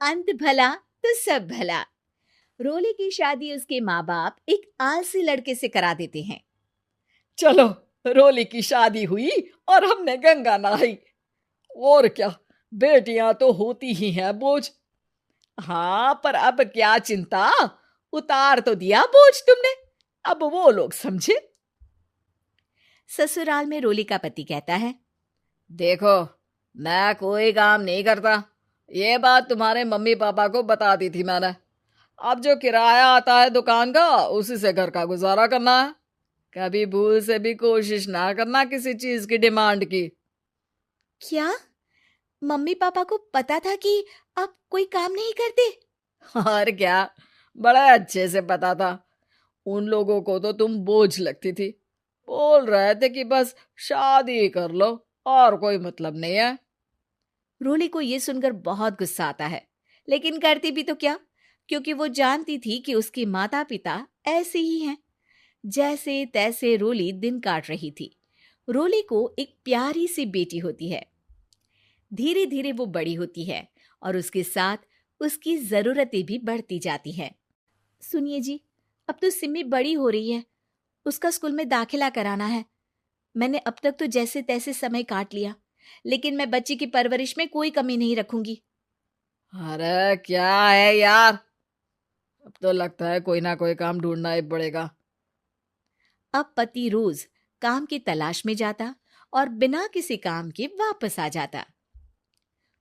अंत भला तो सब भला। रोली की शादी उसके माँ बाप एक आलसी लड़के से करा देते हैं। चलो, रोली की शादी हुई और हमने गंगा नहाई। और क्या, बेटियां तो होती ही हैं बोझ। हाँ, पर अब क्या चिंता, उतार तो दिया बोझ तुमने, अब वो लोग समझे। ससुराल में रोली का पति कहता है, देखो, मैं कोई काम नहीं करता, ये बात तुम्हारे मम्मी पापा को बता दी थी मैंने। अब जो किराया आता है दुकान का, उसी से घर का गुजारा करना है। कभी भूल से भी कोशिश ना करना किसी चीज की डिमांड की। क्या मम्मी पापा को पता था कि आप कोई काम नहीं करते? और क्या, बड़ा अच्छे से पता था। उन लोगों को तो तुम बोझ लगती थी, बोल रहे थे कि बस शादी कर लो और कोई मतलब नहीं है। रोली को यह सुनकर बहुत गुस्सा आता है, लेकिन करती भी तो क्या, क्योंकि वो जानती थी कि उसके माता पिता ऐसे ही हैं। जैसे तैसे रोली दिन काट रही थी। रोली को एक प्यारी सी बेटी होती है। धीरे धीरे वो बड़ी होती है और उसके साथ उसकी जरूरतें भी बढ़ती जाती हैं। सुनिए जी, अब तो सिमी बड़ी हो रही है, उसका स्कूल में दाखिला कराना है। मैंने अब तक तो जैसे तैसे समय काट लिया, लेकिन मैं बच्ची की परवरिश में कोई कमी नहीं रखूंगी। अरे क्या है यार, अब तो लगता है कोई ना कोई काम ढूंढना ही पड़ेगा। अब पति रोज काम की तलाश में जाता और बिना किसी काम के वापस आ जाता।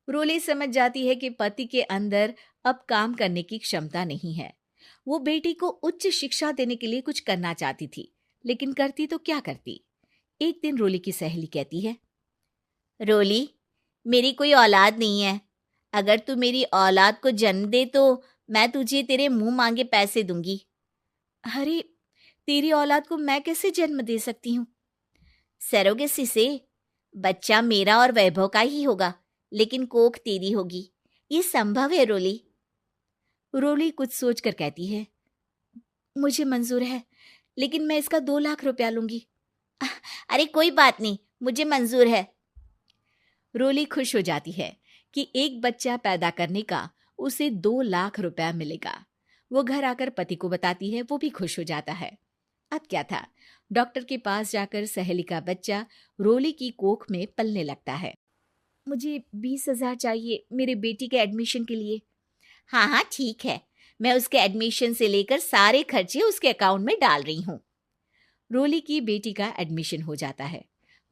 रोली समझ जाती है कि पति के अंदर अब काम करने की क्षमता नहीं है। वो बेटी को उच्च शिक्षा देने के लिए कुछ करना चाहती थी, लेकिन करती तो क्या करती। एक दिन रोली की सहेली कहती है, रोली, मेरी कोई औलाद नहीं है। अगर तू मेरी औलाद को जन्म दे तो मैं तुझे तेरे मुंह मांगे पैसे दूंगी। अरे, तेरी औलाद को मैं कैसे जन्म दे सकती हूँ? सरोगेसी से। बच्चा मेरा और वैभव का ही होगा, लेकिन कोख तेरी होगी। ये संभव है रोली। रोली कुछ सोचकर कहती है, मुझे मंजूर है, लेकिन मैं इसका 2 लाख रुपया लूंगी। अरे कोई बात नहीं, मुझे मंजूर है। रोली खुश हो जाती है कि एक बच्चा पैदा करने का उसे 2 लाख रुपया मिलेगा। वो घर आकर पति को बताती है, वो भी खुश हो जाता है। अब क्या था, डॉक्टर के पास जाकर सहेली का बच्चा रोली की कोख में पलने लगता है। मुझे 20,000 चाहिए मेरे बेटी के एडमिशन के लिए। हाँ हाँ ठीक है, मैं उसके एडमिशन से लेकर सारे खर्चे उसके अकाउंट में डाल रही हूँ। रोली की बेटी का एडमिशन हो जाता है।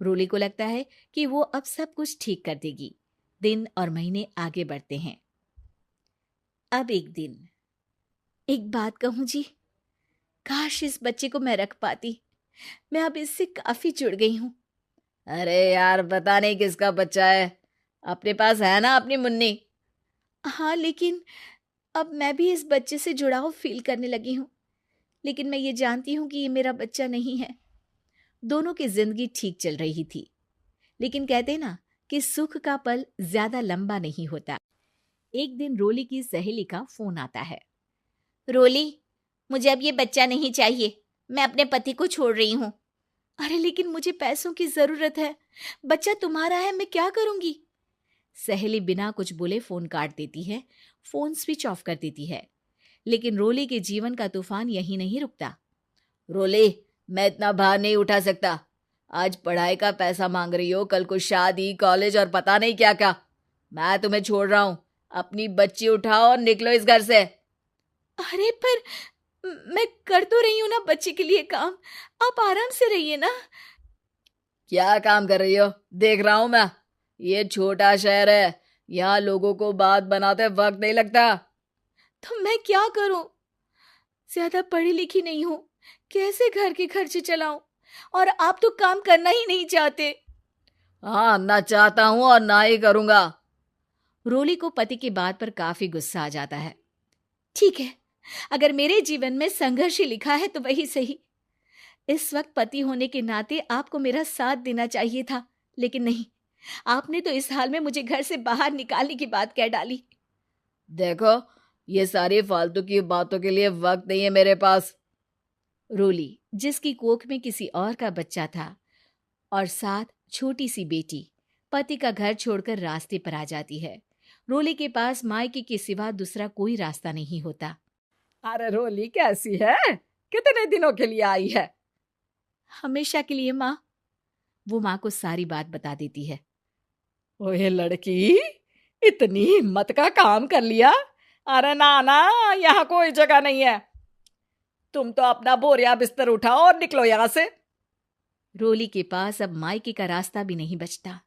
रोली को लगता है कि वो अब सब कुछ ठीक कर देगी। दिन और महीने आगे बढ़ते हैं। अब एक दिन, एक बात कहूँ जी, काश इस बच्चे को मैं रख पाती। मैं अब इससे काफी जुड़ गई हूँ। अरे यार, पता नहीं किसका बच्चा है, अपने पास है ना अपनी मुन्नी। हाँ, लेकिन अब मैं भी इस बच्चे से जुड़ाव फील करने लगी हूँ। लेकिन मैं ये जानती हूँ कि ये मेरा बच्चा नहीं है। दोनों की जिंदगी ठीक चल रही थी, लेकिन कहते ना कि सुख का पल ज्यादा लंबा नहीं होता। एक दिन रोली की सहेली का फोन आता है। रोली, मुझे अब ये बच्चा नहीं चाहिए, मैं अपने पति को छोड़ रही हूँ। अरे लेकिन मुझे पैसों की जरूरत है, बच्चा तुम्हारा है, मैं क्या करूंगी? सहेली बिना कुछ बोले फोन काट देती है, फोन स्विच ऑफ कर देती है। लेकिन रोली के जीवन का तूफान यहीं नहीं रुकता। रोली, मैं इतना भार नहीं उठा सकता। आज पढ़ाई का पैसा मांग रही हो, कल को शादी, कॉलेज और पता नहीं क्या क्या। मैं तुम्हें छोड़ रहा हूँ, अपनी बच्ची उठाओ और निकलो इस घर से। अरे पर मैं कर तो रही हूं ना बच्चे के लिए काम, आप आराम से रहिए ना। क्या काम कर रही हो, देख रहा हूं मैं। ये छोटा शहर है, यहाँ लोगों को बात बनाते वक्त नहीं लगता। तो मैं क्या करूं? ज्यादा पढ़ी लिखी नहीं हूं, कैसे घर के खर्चे चलाऊं? और आप तो काम करना ही नहीं चाहते। हाँ, ना चाहता हूं और ना ही करूंगा। रोली को पति की बात पर काफी गुस्सा आ जाता है। ठीक है, अगर मेरे जीवन में संघर्ष ही लिखा है तो वही सही। इस वक्त पति होने के नाते आपको मेरा साथ देना चाहिए था, लेकिन नहीं, आपने तो इस हाल में मुझे घर से बाहर निकालने की बात कह डाली। देखो, ये सारी फालतू की बातों के लिए वक्त नहीं है मेरे पास। रोली, जिसकी कोख में किसी और का बच्चा था और साथ छोटी सी बेटी, पति का घर छोड़कर रास्ते पर आ जाती है। रोली के पास मायके के सिवा दूसरा कोई रास्ता नहीं होता। अरे रोली कैसी है? कितने दिनों के लिए आई है? हमेशा के लिए माँ। वो माँ को सारी बात बता देती है। ओए लड़की, इतनी हिम्मत का काम कर लिया। अरे ना ना, यहाँ कोई जगह नहीं है। तुम तो अपना बोरिया बिस्तर उठाओ और निकलो यहाँ से। रोली के पास अब मायके का रास्ता भी नहीं बचता।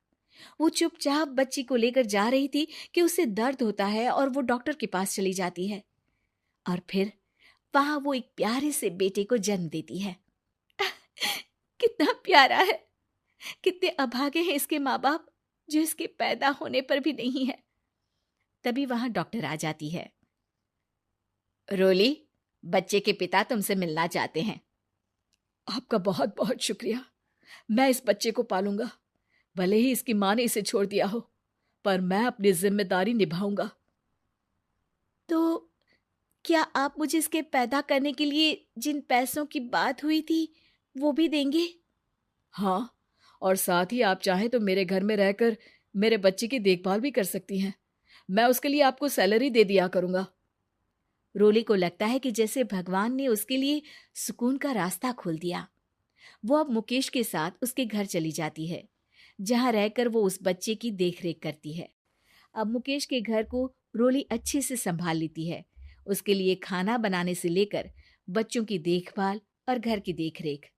वो चुपचाप बच्ची को लेकर जा रही थी कि उसे दर्द होता है और वो डॉक्टर के पास चली जाती है और फिर वहां वो एक प्यारे से बेटे को जन्म देती है। कितना प्यारा है, कितने अभागे हैं इसके माँ बाप जो इसके पैदा होने पर भी नहीं है। तभी वहां डॉक्टर आ जाती है। रोली, बच्चे के पिता तुमसे मिलना चाहते हैं। आपका बहुत बहुत शुक्रिया। मैं इस बच्चे को पालूंगा, भले ही इसकी माँ ने इसे छोड़ दिया हो, पर मैं अपनी जिम्मेदारी निभाऊंगा। तो क्या आप मुझे इसके पैदा करने के लिए जिन पैसों की बात हुई थी वो भी देंगे? हाँ, और साथ ही आप चाहें तो मेरे घर में रहकर मेरे बच्चे की देखभाल भी कर सकती हैं। मैं उसके लिए आपको सैलरी दे दिया करूंगा। रोली को लगता है कि जैसे भगवान ने उसके लिए सुकून का रास्ता खोल दिया। वो अब मुकेश के साथ उसके घर चली जाती है, जहां रहकर वो उस बच्चे की देखरेख करती है। अब मुकेश के घर को रोली अच्छे से संभाल लेती है, उसके लिए खाना बनाने से लेकर बच्चों की देखभाल और घर की देखरेख।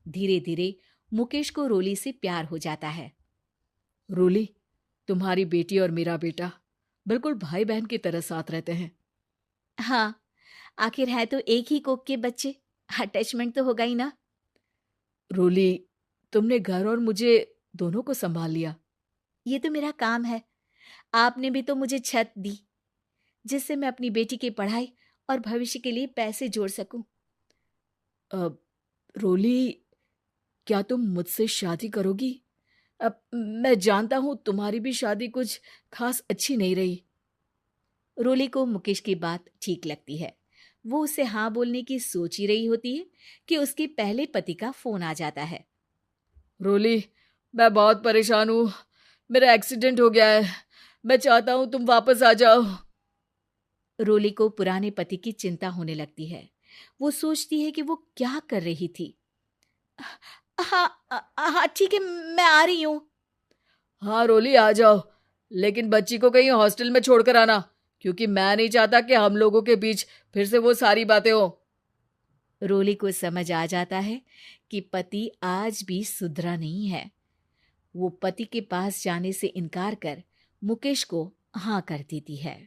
धीरे धीरे मुकेश को रोली से प्यार हो जाता है। रोली, तुम्हारी बेटी और मेरा बेटा बिल्कुल भाई बहन की तरह साथ रहते हैं। हाँ, आखिर है तो एक ही कोख के बच्चे, अटैचमेंट तो होगा ही ना। रोली, तुमने घर और मुझे दोनों को संभाल लिया। ये तो मेरा काम है। आपने भी तो मुझे छत दी जिससे मैं अपनी बेटी की पढ़ाई और भविष्य के लिए पैसे जोड़ सकूं। अब रोली, क्या तुम मुझसे शादी करोगी? अब मैं जानता हूं तुम्हारी भी शादी कुछ खास अच्छी नहीं रही। रोली को मुकेश की बात ठीक लगती है। वो उसे हाँ बोलने की सोच ही रही होती है कि उसके पहले पति का फोन आ जाता है। रोली, मैं बहुत परेशान हूं। मेरा एक्सीडेंट हो गया है। मैं चाहता हूं तुम वापस आ जाओ। रोली को पुराने पति की चिंता होने लगती है। वो सोचती है कि वो क्या कर रही थी। हाँ हाँ ठीक है, मैं आ रही हूँ। हाँ रोली, आ जाओ, लेकिन बच्ची को कहीं हॉस्टल में छोड़कर आना, क्योंकि मैं नहीं चाहता कि हम लोगों के बीच फिर से वो सारी बातें हो। रोली को समझ आ जाता है कि पति आज भी सुधरा नहीं है। वो पति के पास जाने से इनकार कर मुकेश को हाँ कर देती है।